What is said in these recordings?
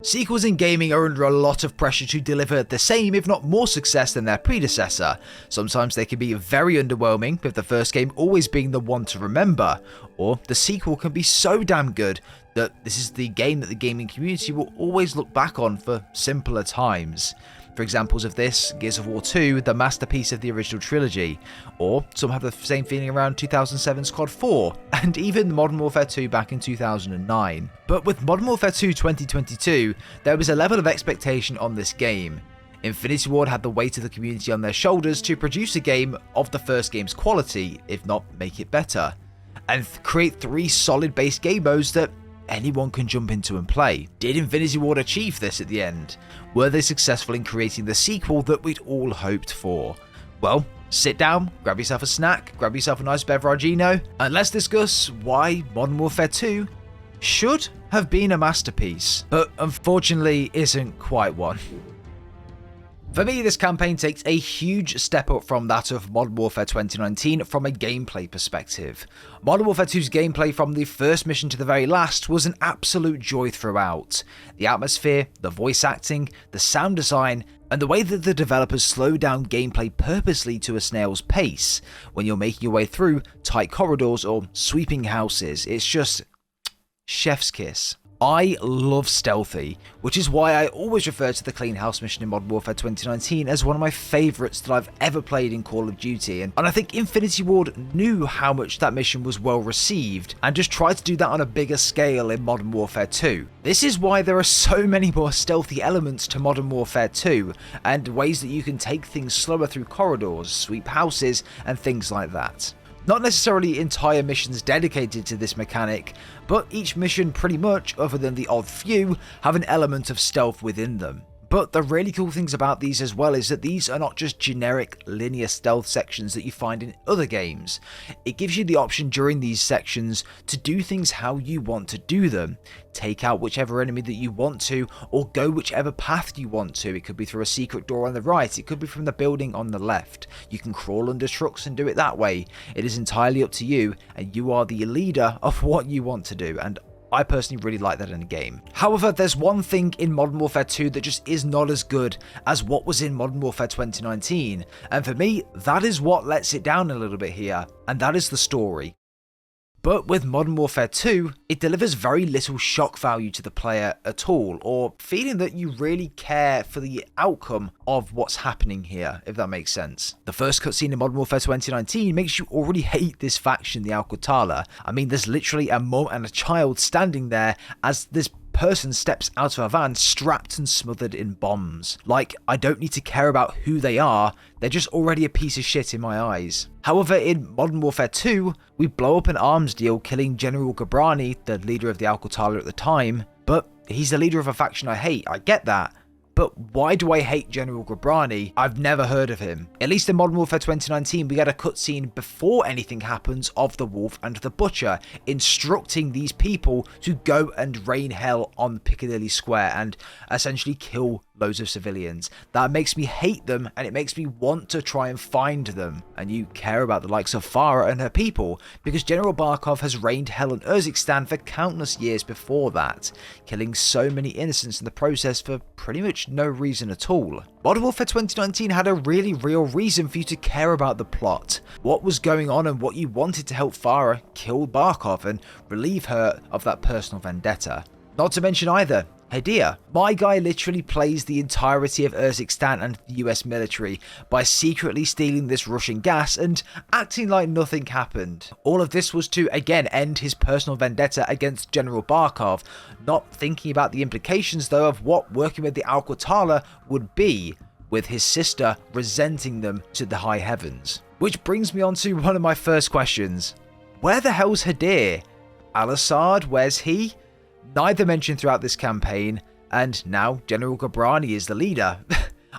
Sequels in gaming are under a lot of pressure to deliver the same, if not more success than their predecessor. Sometimes they can be very underwhelming, with the first game always being the one to remember, or the sequel can be so damn good that this is the game that the gaming community will always look back on for simpler times. For examples of this, Gears of War 2, the masterpiece of the original trilogy, or some have the same feeling around 2007's COD 4, and even Modern Warfare 2 back in 2009. But with Modern Warfare 2 2022, there was a level of expectation on this game. Infinity Ward had the weight of the community on their shoulders to produce a game of the first game's quality, if not make it better, and create 3 solid base game modes that anyone can jump into and play. Did Infinity Ward achieve this at the end? Were they successful in creating the sequel that we'd all hoped for? Well, sit down, grab yourself a snack, grab yourself a nice beveragino, and let's discuss why Modern Warfare 2 should have been a masterpiece, but unfortunately isn't quite one. For me, this campaign takes a huge step up from that of Modern Warfare 2019 from a gameplay perspective. Modern Warfare 2's gameplay from the first mission to the very last was an absolute joy throughout. The atmosphere, the voice acting, the sound design, and the way that the developers slow down gameplay purposely to a snail's pace when you're making your way through tight corridors or sweeping houses. It's just chef's kiss. I love stealthy, which is why I always refer to the Clean House mission in Modern Warfare 2019 as one of my favourites that I've ever played in Call of Duty, and I think Infinity Ward knew how much that mission was well received and just tried to do that on a bigger scale in Modern Warfare 2. This is why there are so many more stealthy elements to Modern Warfare 2, and ways that you can take things slower through corridors, sweep houses, and things like that. Not necessarily entire missions dedicated to this mechanic, but each mission pretty much, other than the odd few, have an element of stealth within them. But the really cool things about these as well is that these are not just generic linear stealth sections that you find in other games. It gives you the option during these sections to do things how you want to do them. Take out whichever enemy that you want to, or go whichever path you want to. It could be through a secret door on the right, it could be from the building on the left. You can crawl under trucks and do it that way. It is entirely up to you, and you are the leader of what you want to do, and I personally really like that in a game. However, there's one thing in Modern Warfare 2 that just is not as good as what was in Modern Warfare 2019, and for me, that is what lets it down a little bit here, and that is the story. But with Modern Warfare 2, it delivers very little shock value to the player at all, or feeling that you really care for the outcome of what's happening here, if that makes sense. The first cutscene in Modern Warfare 2019 makes you already hate this faction, the Al-Qatala. I mean, there's literally a mum and a child standing there as this person steps out of a van strapped and smothered in bombs. Like, I don't need to care about who they are, they're just already a piece of shit in my eyes. However, in Modern Warfare 2, we blow up an arms deal killing General Ghabrani, the leader of the Al-Qatala at the time, but he's the leader of a faction I hate, I get that. But why do I hate General Ghabrani? I've never heard of him. At least in Modern Warfare 2019, we get a cutscene before anything happens of the Wolf and the Butcher, instructing these people to go and rain hell on Piccadilly Square and essentially kill loads of civilians. That makes me hate them, and it makes me want to try and find them. And you care about the likes of Farah and her people, because General Barkov has rained hell on Urzikstan for countless years before that, killing so many innocents in the process for pretty much no reason at all. Modern Warfare 2019 had a really real reason for you to care about the plot, what was going on, and what you wanted to help Farah kill Barkov and relieve her of that personal vendetta. Not to mention either, Hadir. My guy literally plays the entirety of Urzikstan and the US military by secretly stealing this Russian gas and acting like nothing happened. All of this was to, again, end his personal vendetta against General Barkov, not thinking about the implications though of what working with the Al-Qatala would be, with his sister resenting them to the high heavens. Which brings me on to one of my first questions. Where the hell's Hadir? Al-Assad, where's he? Neither mentioned throughout this campaign, and now General Ghabrani is the leader.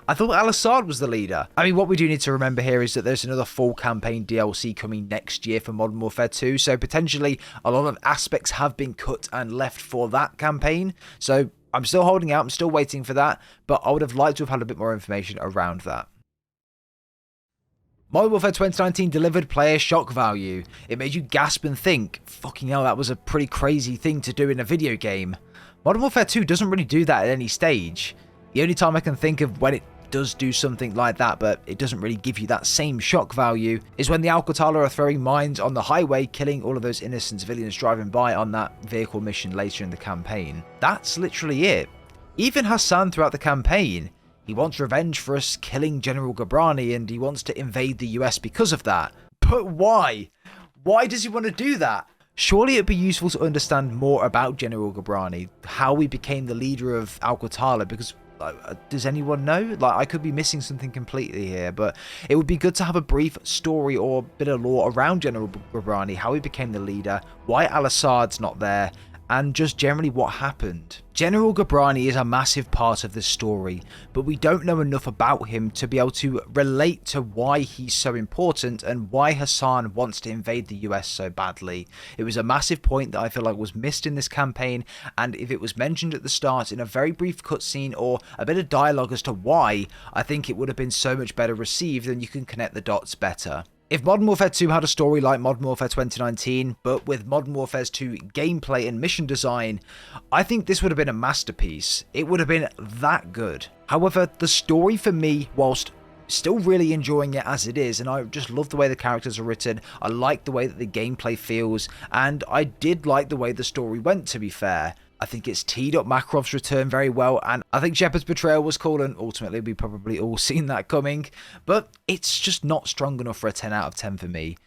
I thought Al-Assad was the leader. I mean, what we do need to remember here is that there's another full campaign DLC coming next year for Modern Warfare 2, so potentially a lot of aspects have been cut and left for that campaign, so I'm still holding out, I'm still waiting for that, but I would have liked to have had a bit more information around that. Modern Warfare 2019 delivered player shock value. It made you gasp and think, fucking hell, that was a pretty crazy thing to do in a video game. Modern Warfare 2 doesn't really do that at any stage. The only time I can think of when it does do something like that, but it doesn't really give you that same shock value, is when the Al-Qatala are throwing mines on the highway, killing all of those innocent civilians driving by on that vehicle mission later in the campaign. That's literally it. Even Hassan throughout the campaign, he wants revenge for us killing General Ghabrani, and he wants to invade the US because of that. But why? Why does he want to do that? Surely it'd be useful to understand more about General Ghabrani, how he became the leader of Al-Qatala, because does anyone know? Like, I could be missing something completely here, but it would be good to have a brief story or bit of lore around General Ghabrani, how he became the leader, why Al-Assad's not there, and just generally what happened. General Ghabrani is a massive part of this story, but we don't know enough about him to be able to relate to why he's so important and why Hassan wants to invade the US so badly. It was a massive point that I feel like was missed in this campaign, and if it was mentioned at the start in a very brief cutscene or a bit of dialogue as to why, I think it would have been so much better received, and you can connect the dots better. If Modern Warfare 2 had a story like Modern Warfare 2019, but with Modern Warfare 2 gameplay and mission design, I think this would have been a masterpiece. It would have been that good. However, the story for me, whilst still really enjoying it as it is, and I just love the way the characters are written, I like the way that the gameplay feels, and I did like the way the story went, to be fair. I think it's teed up Makarov's return very well, and I think Shepard's betrayal was cool, and ultimately we probably all seen that coming, but it's just not strong enough for a 10 out of 10 for me.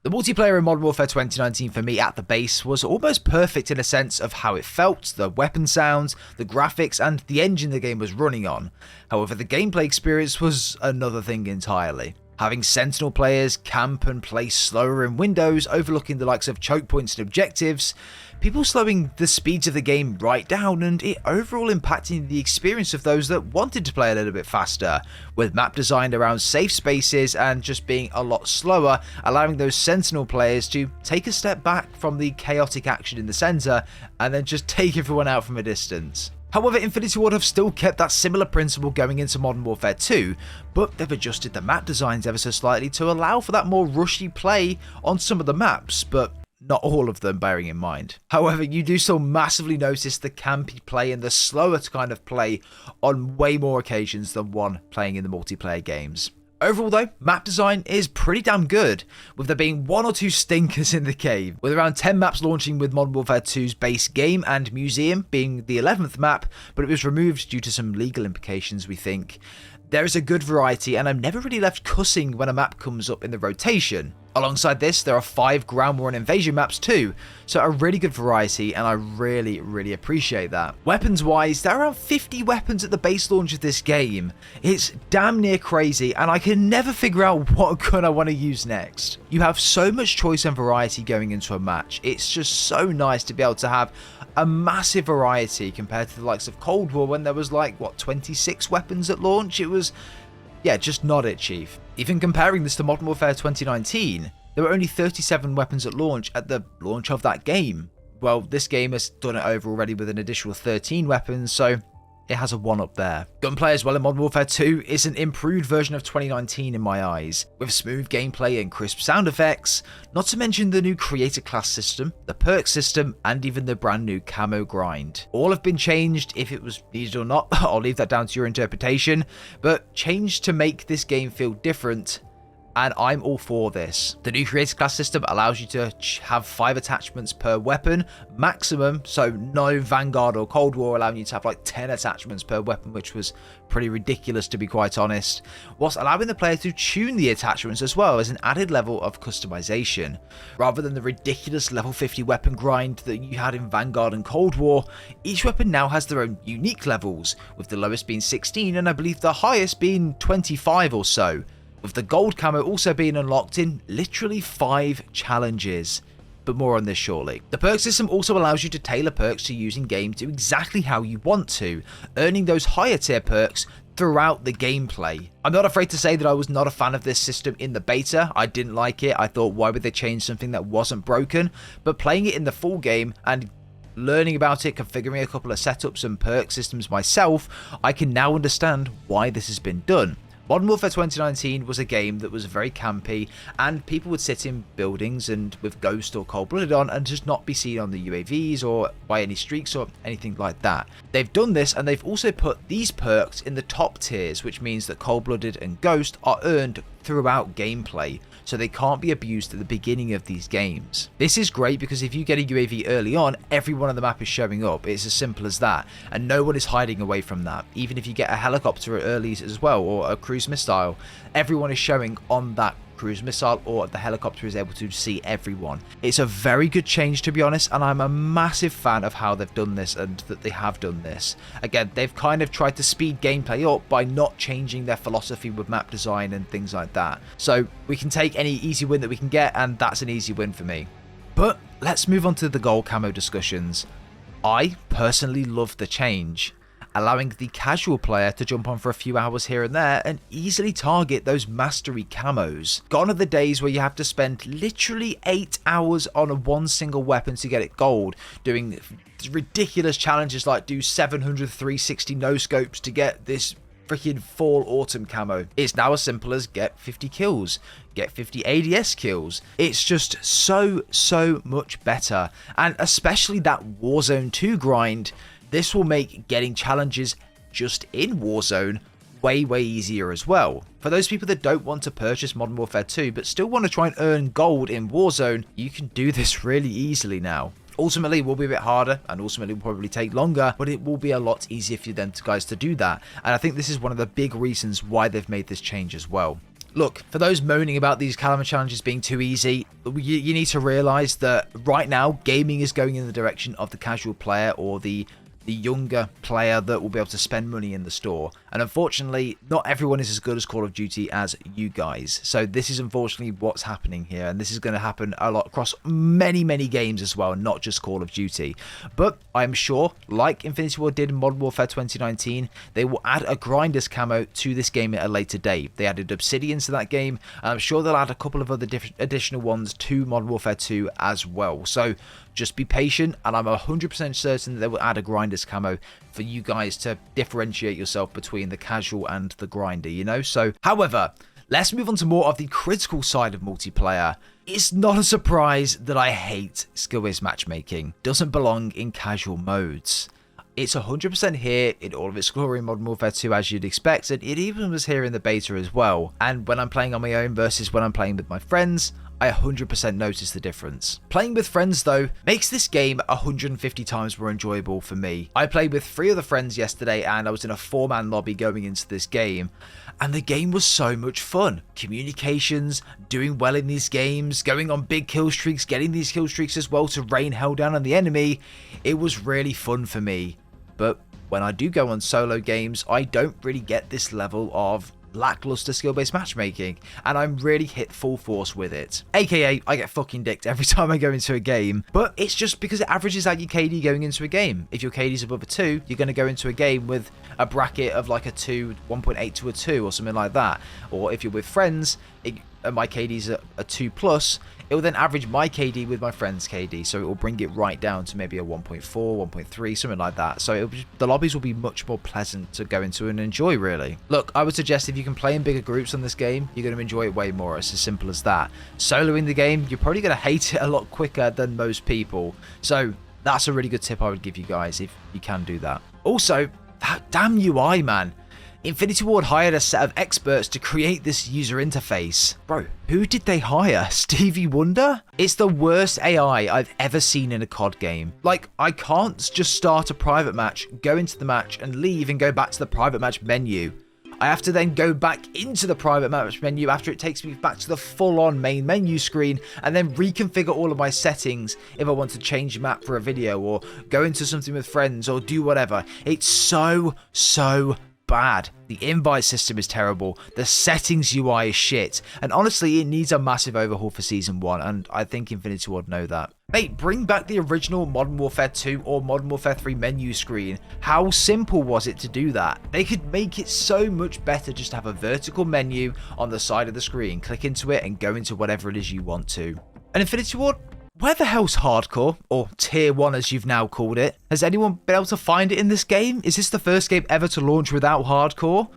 The multiplayer in Modern Warfare 2019 for me at the base was almost perfect in a sense of how it felt, the weapon sounds, the graphics, and the engine the game was running on. However, the gameplay experience was another thing entirely. Having Sentinel players camp and play slower in windows, overlooking the likes of choke points and objectives, people slowing the speeds of the game right down, and it overall impacting the experience of those that wanted to play a little bit faster, with map designed around safe spaces and just being a lot slower, allowing those Sentinel players to take a step back from the chaotic action in the centre and then just take everyone out from a distance. However, Infinity Ward have still kept that similar principle going into Modern Warfare 2, but they've adjusted the map designs ever so slightly to allow for that more rushy play on some of the maps, but not all of them, bearing in mind. However, you do still massively notice the campy play and the slower kind of play on way more occasions than one playing in the multiplayer games. Overall though, map design is pretty damn good, with there being one or two stinkers in the game, with around 10 maps launching with Modern Warfare 2's base game and museum being the 11th map, but it was removed due to some legal implications, we think. There is a good variety, and I'm never really left cussing when a map comes up in the rotation. Alongside this, there are 5 ground war and invasion maps too, so a really good variety, and I really appreciate that. Weapons wise, there are around 50 weapons at the base launch of this game. It's damn near crazy, and I can never figure out what gun I want to use next. You have so much choice and variety going into a match. It's just so nice to be able to have a massive variety compared to the likes of Cold War when there was like, what, 26 weapons at launch? It was, yeah, just not it, Chief. Even comparing this to Modern Warfare 2019, there were only 37 weapons at launch at the launch of that game. Well, this game has done it over already with an additional 13 weapons, so it has a 1 up there. Gunplay as well in Modern Warfare 2 is an improved version of 2019 in my eyes, with smooth gameplay and crisp sound effects, not to mention the new creator class system, the perk system, and even the brand new camo grind. All have been changed. If it was needed or not, I'll leave that down to your interpretation, but changed to make this game feel different, and I'm all for this. The new creator class system allows you to have 5 attachments per weapon maximum, so no Vanguard or Cold War allowing you to have like 10 attachments per weapon, which was pretty ridiculous to be quite honest, whilst allowing the player to tune the attachments as well as an added level of customization. Rather than the ridiculous level 50 weapon grind that you had in Vanguard and Cold War, each weapon now has their own unique levels, with the lowest being 16 and I believe the highest being 25 or so, with the gold camo also being unlocked in literally 5 challenges, but more on this shortly. The perk system also allows you to tailor perks to use in game to exactly how you want to, earning those higher tier perks throughout the gameplay. I'm not afraid to say that I was not a fan of this system in the beta. I didn't like it. I thought, why would they change something that wasn't broken? But playing it in the full game and learning about it, configuring a couple of setups and perk systems myself, I can now understand why this has been done. Modern Warfare 2019 was a game that was very campy, and people would sit in buildings and with Ghost or Cold Blooded on and just not be seen on the UAVs or by any streaks or anything like that. They've done this, and they've also put these perks in the top tiers, which means that Cold Blooded and Ghost are earned throughout gameplay, so they can't be abused at the beginning of these games. This is great because if you get a UAV early on, everyone on the map is showing up. It's as simple as that, and no one is hiding away from that. Even if you get a helicopter early as well, or a cruise missile, everyone is showing on that cruise missile, or the helicopter is able to see everyone. It's a very good change, to be honest, and I'm a massive fan of how they've done this and that they have done this. Again, they've kind of tried to speed gameplay up by not changing their philosophy with map design and things like that. So we can take any easy win that we can get, and that's an easy win for me. But let's move on to the gold camo discussions. I personally love the change, allowing the casual player to jump on for a few hours here and there and easily target those mastery camos. Gone are the days where you have to spend literally 8 hours on one single weapon to get it gold, doing ridiculous challenges like do 700 360 no scopes to get this freaking fall autumn camo. It's now as simple as get 50 kills, get 50 ADS kills. It's just so much better, and especially that Warzone 2 grind. This will make getting challenges just in Warzone way easier as well. For those people that don't want to purchase Modern Warfare 2 but still want to try and earn gold in Warzone, you can do this really easily now. Ultimately, it will be a bit harder, and ultimately will probably take longer, but it will be a lot easier for them guys to do that. And I think this is one of the big reasons why they've made this change as well. Look, for those moaning about these Calama challenges being too easy, you need to realize that right now, gaming is going in the direction of the casual player or the younger player that will be able to spend money in the store. And unfortunately, not everyone is as good as Call of Duty as you guys. So this is unfortunately what's happening here, and this is going to happen a lot across many games as well, not just Call of Duty. But I'm sure, like Infinity Ward did in Modern Warfare 2019, they will add a grinders camo to this game at a later date. They added Obsidian to that game, and I'm sure they'll add a couple of other additional ones to Modern Warfare 2 as well. So just be patient, and I'm 100% certain that they will add a grinders camo for you guys to differentiate yourself between the casual and the grinder, you know? So, however, let's move on to more of the critical side of multiplayer. It's not a surprise that I hate skill-based matchmaking. Doesn't belong in casual modes. It's 100% here in all of its glory in Modern Warfare 2 as you'd expect, and it even was here in the beta as well. And when I'm playing on my own versus when I'm playing with my friends, I 100% notice the difference. Playing with friends though makes this game 150 times more enjoyable for me. I played with 3 other friends yesterday, and I was in a 4-man lobby going into this game, and the game was so much fun. Communications, doing well in these games, going on big kill streaks, getting these kill streaks as well to rain hell down on the enemy. It was really fun for me. But when I do go on solo games, I don't really get this level of lackluster skill-based matchmaking, and I'm really hit full force with it. AKA, I get fucking dicked every time I go into a game, but it's just because it averages out your KD going into a game. If your KD's above a 2, you're going to go into a game with a bracket of like a 2, 1.8 to a 2 or something like that. Or if you're with friends, my KD's a 2+, it will then average my KD with my friend's KD, so it will bring it right down to maybe a 1.4, 1.3, something like that. So the lobbies will be much more pleasant to go into and enjoy, really. Look, I would suggest if you can play in bigger groups on this game, you're going to enjoy it way more. It's as simple as that. Soloing the game, you're probably going to hate it a lot quicker than most people. So that's a really good tip I would give you guys if you can do that. Also, that damn UI, man. Infinity Ward hired a set of experts to create this user interface. Bro, who did they hire? Stevie Wonder? It's the worst AI I've ever seen in a COD game. Like, I can't just start a private match, go into the match, and leave and go back to the private match menu. I have to then go back into the private match menu after it takes me back to the full-on main menu screen, and then reconfigure all of my settings if I want to change map for a video or go into something with friends or do whatever. It's so bad. The invite system is terrible. The settings UI is shit. And honestly, it needs a massive overhaul for Season 1, and I think Infinity Ward know that. Mate, bring back the original Modern Warfare 2 or Modern Warfare 3 menu screen. How simple was it to do that? They could make it so much better just to have a vertical menu on the side of the screen. Click into it and go into whatever it is you want to. And Infinity Ward, Where the hell's hardcore, or tier 1 as you've now called it? Has anyone been able to find it in this game? Is this the first game ever to launch without hardcore?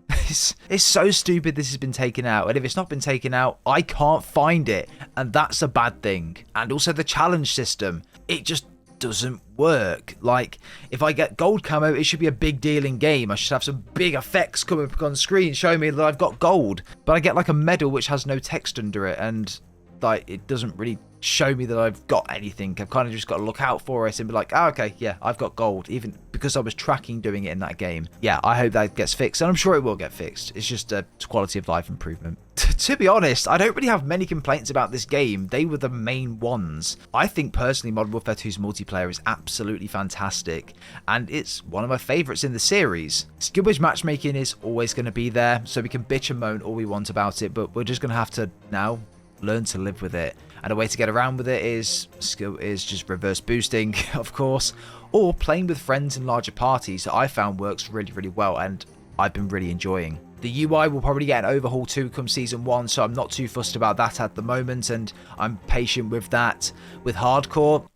It's so stupid this has been taken out, and if it's not been taken out, I can't find it, and that's a bad thing. And also the challenge system, it just doesn't work. Like, if I get gold camo, it should be a big deal in game. I should have some big effects coming up on screen showing me that I've got gold, but I get like a medal which has no text under it, and like it doesn't really show me that I've got anything. I've kind of just got to look out for it and be like, oh, okay, yeah, I've got gold, even because I was tracking doing it in that game. Yeah, I hope that gets fixed, and I'm sure it will get fixed. It's just a quality of life improvement. To be honest, I don't really have many complaints about this game. They were the main ones. I think personally Modern Warfare 2's multiplayer is absolutely fantastic, and it's one of my favourites in the series. Skill-based matchmaking is always going to be there, so we can bitch and moan all we want about it, but we're just going to have to now learn to live with it. And a way to get around with it is just reverse boosting, of course, or playing with friends in larger parties that I found works really, really well, and I've been really enjoying. The UI will probably get an overhaul too come Season 1, so I'm not too fussed about that at the moment, and I'm patient with that. With hardcore,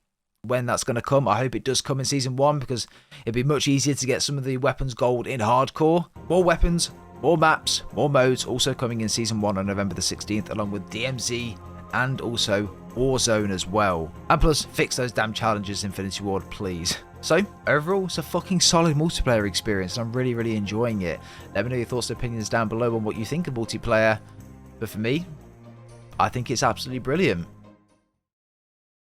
when that's going to come, I hope it does come in Season 1, because it'd be much easier to get some of the weapons gold in hardcore. More weapons, more maps, more modes, also coming in Season 1 on November the 16th, along with DMZ and also Warzone as well. And plus, fix those damn challenges, Infinity Ward, please. So, overall, it's a fucking solid multiplayer experience, and I'm really, really enjoying it. Let me know your thoughts and opinions down below on what you think of multiplayer. But for me, I think it's absolutely brilliant.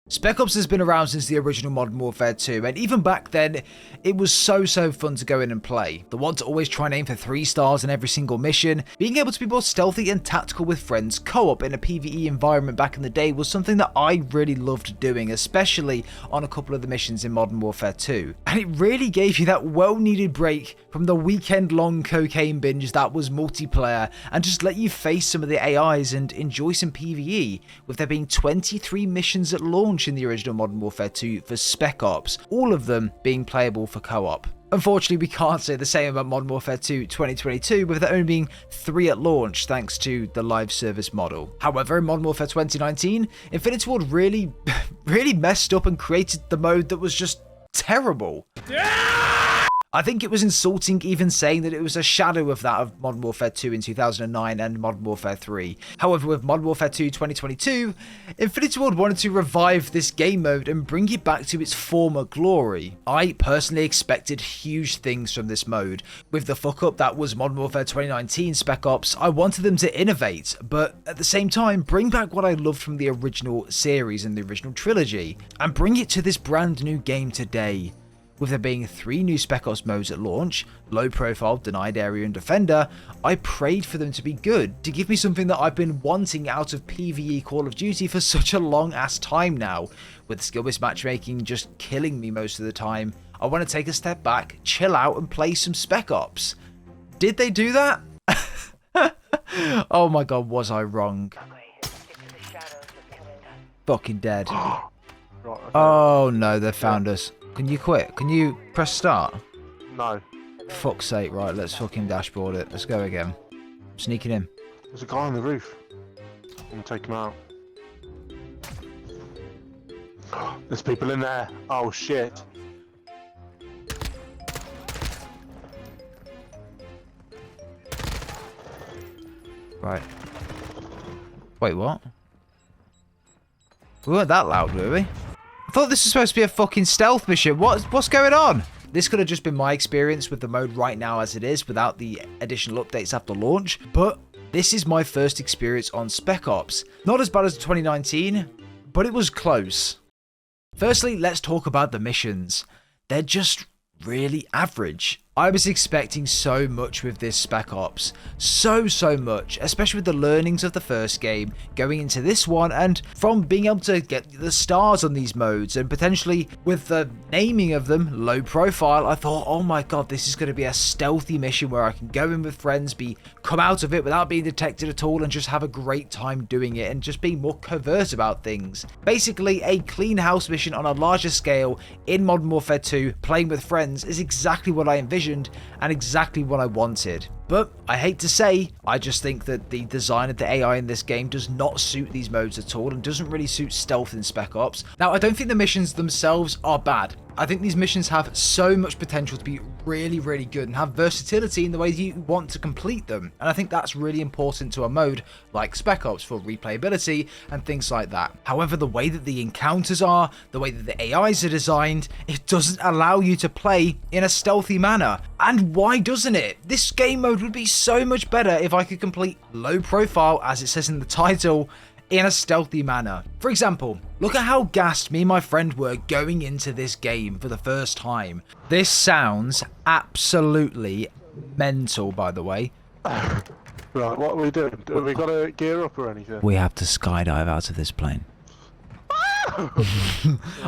Spec Ops has been around since the original Modern Warfare 2, and even back then, it was so fun to go in and play. The one to always try and aim for 3 stars in every single mission, being able to be more stealthy and tactical with friends, co-op in a PvE environment back in the day was something that I really loved doing, especially on a couple of the missions in Modern Warfare 2. And it really gave you that well-needed break from the weekend-long cocaine binge that was multiplayer, and just let you face some of the AIs and enjoy some PvE, with there being 23 missions at launch in the original Modern Warfare 2 for Spec Ops, all of them being playable for co-op. Unfortunately, we can't say the same about Modern Warfare 2 2022, with there only being 3 at launch thanks to the live service model. However, in Modern Warfare 2019, Infinity Ward really messed up and created the mode that was just terrible. I think it was insulting even saying that it was a shadow of that of Modern Warfare 2 in 2009 and Modern Warfare 3. However, with Modern Warfare 2 2022, Infinity Ward wanted to revive this game mode and bring it back to its former glory. I personally expected huge things from this mode. With the fuck up that was Modern Warfare 2019 Spec Ops, I wanted them to innovate, but at the same time bring back what I loved from the original series and the original trilogy, and bring it to this brand new game today. With there being 3 new Spec Ops modes at launch, low profile, denied area and defender, I prayed for them to be good, to give me something that I've been wanting out of PvE Call of Duty for such a long ass time now. With skill-based matchmaking just killing me most of the time, I want to take a step back, chill out and play some Spec Ops. Did they do that? Oh my god, was I wrong? Fucking dead. Oh no, they found us. Can you quit? Can you press start? No. Fuck's sake, right, let's fucking dashboard it. Let's go again. Sneaking in. There's a guy on the roof. I'm gonna take him out. There's people in there. Oh shit. Right. Wait, what? We weren't that loud, were we? I thought this was supposed to be a fucking stealth mission. What's going on? This could have just been my experience with the mode right now as it is, without the additional updates after launch, but this is my first experience on Spec Ops. Not as bad as 2019, but it was close. Firstly, let's talk about the missions. They're just really average. I was expecting so much with this Spec Ops. So much, especially with the learnings of the first game going into this one, and from being able to get the stars on these modes, and potentially with the naming of them low profile, I thought, oh my god, this is going to be a stealthy mission where I can go in with friends, come out of it without being detected at all, and just have a great time doing it, and just being more covert about things. Basically, a clean house mission on a larger scale in Modern Warfare 2, playing with friends, is exactly what I envisioned and exactly what I wanted. But I hate to say, I just think that the design of the AI in this game does not suit these modes at all and doesn't really suit stealth in Spec Ops. Now, I don't think the missions themselves are bad. I think these missions have so much potential to be really, really good and have versatility in the way you want to complete them. And I think that's really important to a mode like Spec Ops for replayability and things like that. However, the way that the encounters are, the way that the AIs are designed, it doesn't allow you to play in a stealthy manner. And why doesn't it? This game mode would be so much better if I could complete low profile, as it says in the title, in a stealthy manner. For example, look at how gassed me and my friend were going into this game for the first time. This sounds absolutely mental, by the way. Right, what are we doing? Have we got to gear up or anything? We have to skydive out of this plane.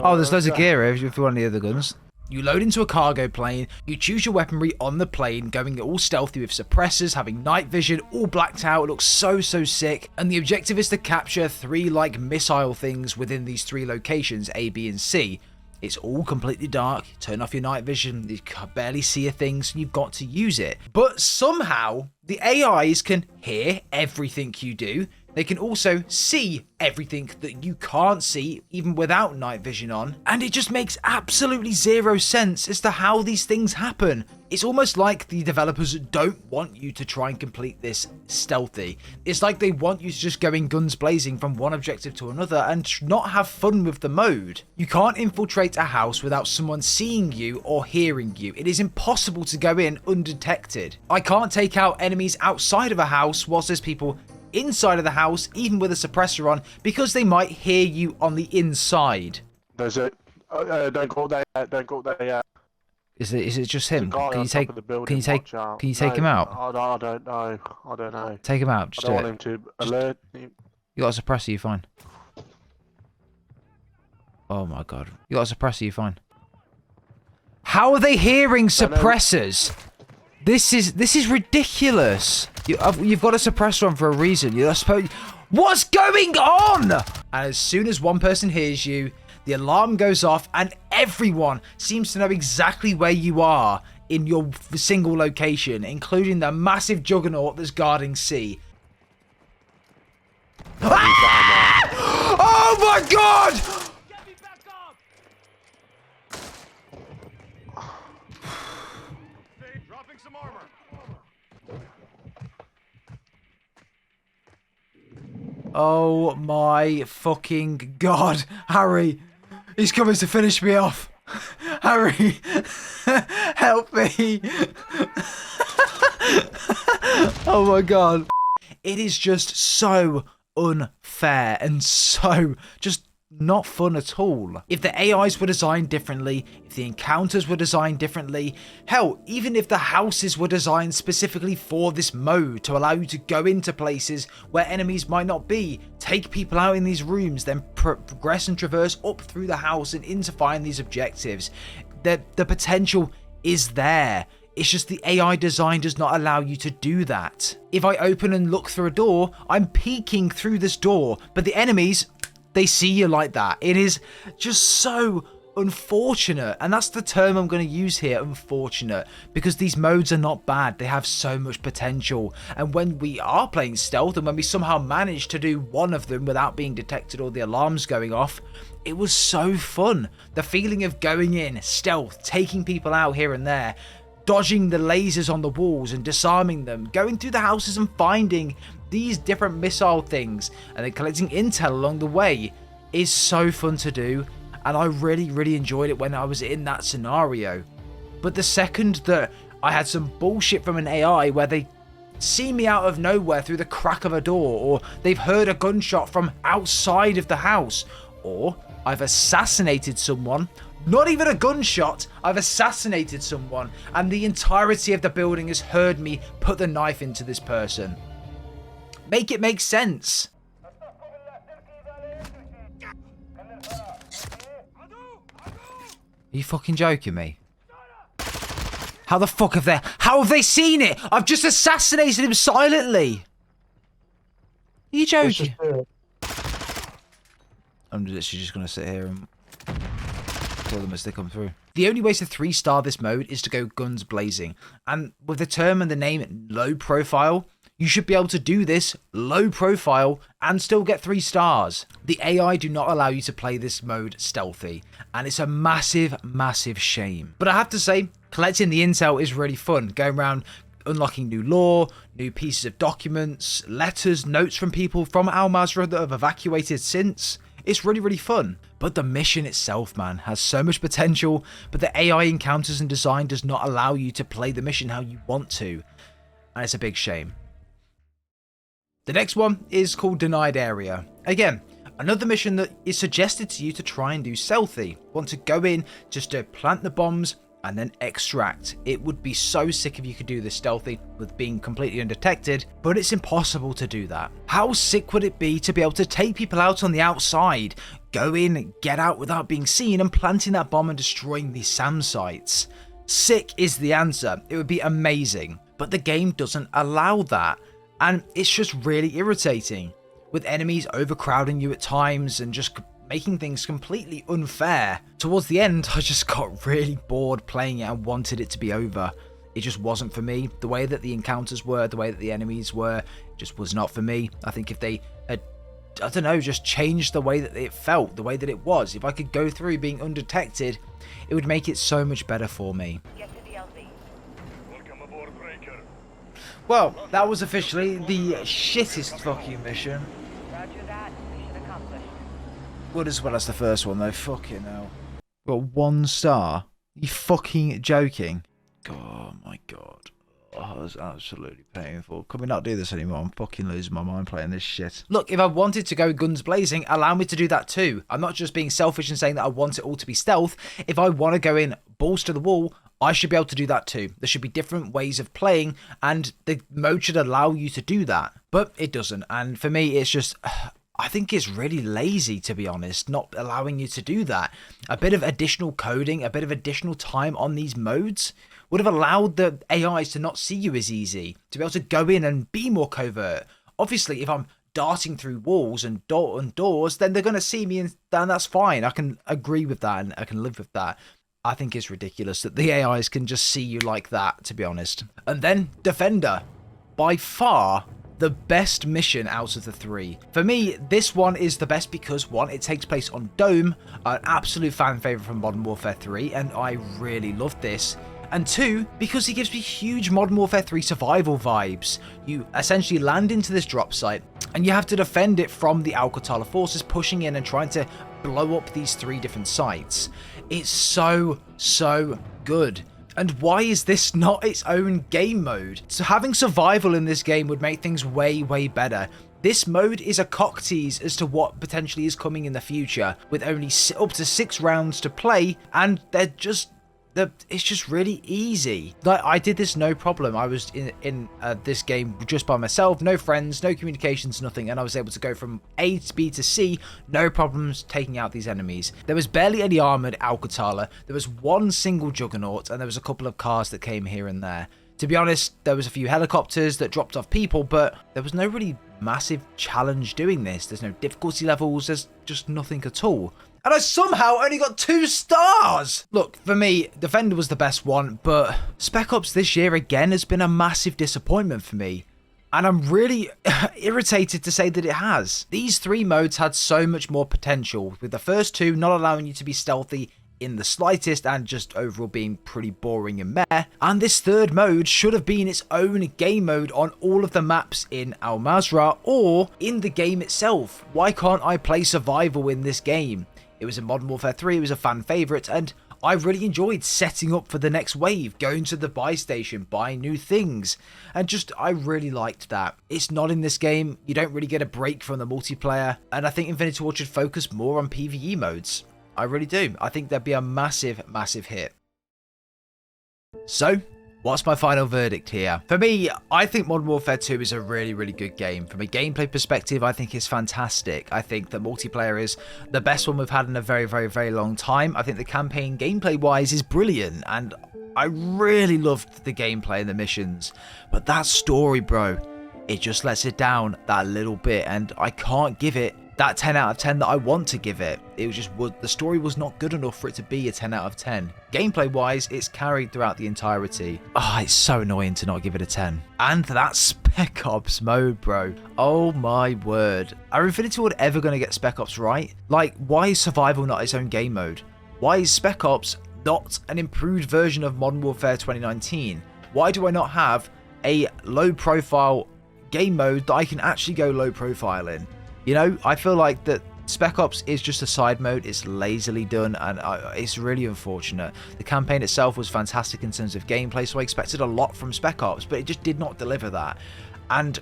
Oh, there's loads of gear if you want any other guns. You load into a cargo plane, you choose your weaponry on the plane, going all stealthy with suppressors, having night vision, all blacked out, it looks so sick, and the objective is to capture 3 like missile things within these 3 locations, A, B and C. It's all completely dark, you turn off your night vision, you can barely see a thing, so you've got to use it. But somehow, the AIs can hear everything you do. They can also see everything that you can't see, even without night vision on. And it just makes absolutely zero sense as to how these things happen. It's almost like the developers don't want you to try and complete this stealthy. It's like they want you to just go in guns blazing from one objective to another and not have fun with the mode. You can't infiltrate a house without someone seeing you or hearing you. It is impossible to go in undetected. I can't take out enemies outside of a house whilst there's people inside of the house, even with a suppressor on, because they might hear you on the inside. There's a don't go there. Don't go there. Is it just him? Can you take him out? I don't know. I don't know. Take him out. Just I don't do want it. him to alert. You got a suppressor, you're fine. Oh my god. You got a suppressor, you're fine. How are they hearing suppressors? This is ridiculous. You've got a suppressor on for a reason. You're supposed. What's going on? And as soon as one person hears you, the alarm goes off, and everyone seems to know exactly where you are in your single location, including the massive juggernaut that's guarding C. Ah! Oh my god! Get me back up! Dropping some armor. Oh my fucking god, Harry! He's coming to finish me off. Harry, help me! Oh my god. It is just so unfair and so just not fun at all. If the AIs were designed differently, if the encounters were designed differently, hell, even if the houses were designed specifically for this mode to allow you to go into places where enemies might not be, take people out in these rooms, then progress and traverse up through the house and into find these objectives, the potential is there. It's just the AI design does not allow you to do that. If I open and look through a door, I'm peeking through this door, but the enemies, they see you like that. It is just so unfortunate, and that's the term I'm going to use here, unfortunate, because these modes are not bad. They have so much potential, and when we are playing stealth and when we somehow manage to do one of them without being detected or the alarms going off, it was so fun. The feeling of going in, stealth, taking people out here and there, dodging the lasers on the walls and disarming them, going through the houses and finding these different missile things and then collecting intel along the way is so fun to do, and I really enjoyed it when I was in that scenario. But the second that I had some bullshit from an AI where they see me out of nowhere through the crack of a door, or they've heard a gunshot from outside of the house, or I've assassinated someone, not even a gunshot, I've assassinated someone, and the entirety of the building has heard me put the knife into this person. Make it make sense. Are you fucking joking me? How the fuck have they seen it? I've just assassinated him silently. Are you joking? I'm literally just gonna sit here and kill them as they come through. The only way to 3-star this mode is to go guns blazing. And with the term and the name low profile, you should be able to do this low profile and still get 3 stars. The AI do not allow you to play this mode stealthy, and it's a massive, massive shame. But I have to say, collecting the intel is really fun. Going around unlocking new lore, new pieces of documents, letters, notes from people from Al Mazrah that have evacuated since. It's really, really fun. But the mission itself, man, has so much potential, but the AI encounters and design does not allow you to play the mission how you want to. And it's a big shame. The next one is called Denied Area. Again, another mission that is suggested to you to try and do stealthy. Want to go in just to plant the bombs and then extract. It would be so sick if you could do this stealthy with being completely undetected, but it's impossible to do that. How sick would it be to be able to take people out on the outside, go in, get out without being seen, and planting that bomb and destroying these SAM sites? Sick is the answer. It would be amazing, but the game doesn't allow that, and it's just really irritating, with enemies overcrowding you at times and just making things completely unfair. Towards the end, I just got really bored playing it and wanted it to be over. It just wasn't for me. The way that the encounters were, the way that the enemies were, just was not for me. I think if they had, I don't know, just changed the way that it felt, the way that it was, if I could go through being undetected, it would make it so much better for me. Get to the LZ. Welcome aboard, Breaker. Well, that was officially the shittest fucking mission. Roger that. Mission accomplished. Good as well as the first one though, fucking hell. Got 1 star? You fucking joking? Oh my god. Oh, that was absolutely painful. Can we not do this anymore? I'm fucking losing my mind playing this shit. Look, if I wanted to go guns blazing, allow me to do that too. I'm not just being selfish and saying that I want it all to be stealth. If I want to go in balls to the wall, I should be able to do that too. There should be different ways of playing, and the mode should allow you to do that. But it doesn't, and for me, it's just... I think it's really lazy, to be honest, not allowing you to do that. A bit of additional coding, a bit of additional time on these modes would have allowed the AIs to not see you as easy, to be able to go in and be more covert. Obviously, if I'm darting through walls and doors, then they're going to see me, and that's fine. I can agree with that, and I can live with that. I think it's ridiculous that the AIs can just see you like that, to be honest. And then Defender. By far the best mission out of the 3. For me, this one is the best because 1, it takes place on Dome, an absolute fan favourite from Modern Warfare 3, and I really loved this. And 2, because it gives me huge Modern Warfare 3 survival vibes. You essentially land into this drop site, and you have to defend it from the Al-Qatala forces pushing in and trying to blow up these 3 different sites. It's so good. And why is this not its own game mode? So having survival in this game would make things way better. This mode is a cock tease as to what potentially is coming in the future, with only up to 6 rounds to play, and it's just really easy. Like, I did this no problem. I was in this game just by myself, no friends, no communications, nothing, and I was able to go from A to B to C, no problems taking out these enemies. There was barely any armoured Al-Qatala, there was 1 single Juggernaut, and there was a couple of cars that came here and there. To be honest, there was a few helicopters that dropped off people, but there was no really massive challenge doing this. There's no difficulty levels, there's just nothing at all. And I somehow only got 2 stars! Look, for me, Defender was the best one, but Spec Ops this year again has been a massive disappointment for me. And I'm really irritated to say that it has. These 3 modes had so much more potential, with the first 2 not allowing you to be stealthy in the slightest and just overall being pretty boring and meh. And this 3rd mode should have been its own game mode on all of the maps in Al Mazrah or in the game itself. Why can't I play survival in this game? It was in Modern Warfare 3, it was a fan favourite, and I really enjoyed setting up for the next wave, going to the buy station, buying new things, and I really liked that. It's not in this game, you don't really get a break from the multiplayer, and I think Infinity Ward should focus more on PvE modes. I really do. I think that'd be a massive hit. So, what's my final verdict here? For me, I think Modern Warfare 2 is a really good game. From a gameplay perspective, I think it's fantastic. I think the multiplayer is the best one we've had in a very long time. I think the campaign gameplay-wise is brilliant, and I really loved the gameplay and the missions. But that story, bro, it just lets it down that little bit, and I can't give it that 10 out of 10 that I want to give it. It was just, the story was not good enough for it to be a 10 out of 10. Gameplay wise, it's carried throughout the entirety. Oh, it's so annoying to not give it a 10. And that Spec Ops mode, bro. Oh my word. Are Infinity Ward ever going to get Spec Ops right? Like, why is survival not its own game mode? Why is Spec Ops not an improved version of Modern Warfare 2019? Why do I not have a low profile game mode that I can actually go low profile in? You know, I feel like that Spec Ops is just a side mode. It's lazily done, and it's really unfortunate. The campaign itself was fantastic in terms of gameplay, so I expected a lot from Spec Ops, but it just did not deliver that. And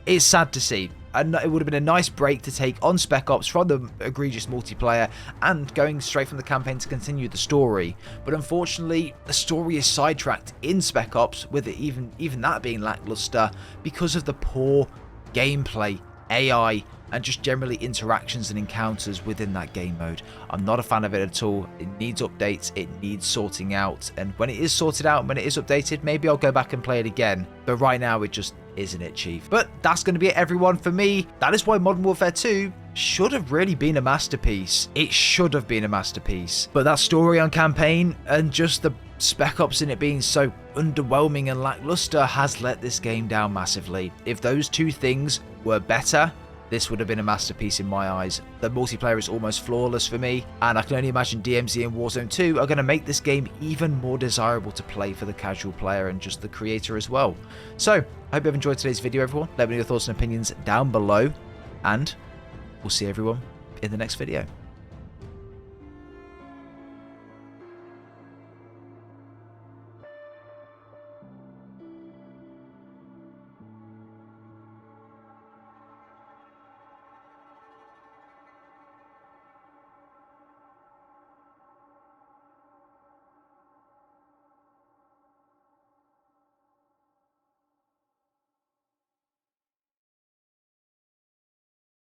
it's sad to see. And it would have been a nice break to take on Spec Ops from the egregious multiplayer and going straight from the campaign to continue the story. But unfortunately, the story is sidetracked in Spec Ops, with it even that being lackluster because of the poor gameplay, AI, and just generally interactions and encounters within that game mode. I'm not a fan of it at all. It needs updates, it needs sorting out, and when it is sorted out and when it is updated, maybe I'll go back and play it again. But right now, it just isn't it, Chief. But that's going to be it, everyone, for me. That is why Modern Warfare 2 should have really been a masterpiece. It should have been a masterpiece. But that story on campaign and just the Spec Ops in it being so underwhelming and lackluster has let this game down massively. If those two things were better, this would have been a masterpiece in my eyes. The multiplayer is almost flawless for me, and I can only imagine DMZ and Warzone 2 are going to make this game even more desirable to play for the casual player and just the creator as well. So, I hope you've enjoyed today's video, everyone. Let me know your thoughts and opinions down below, and we'll see everyone in the next video.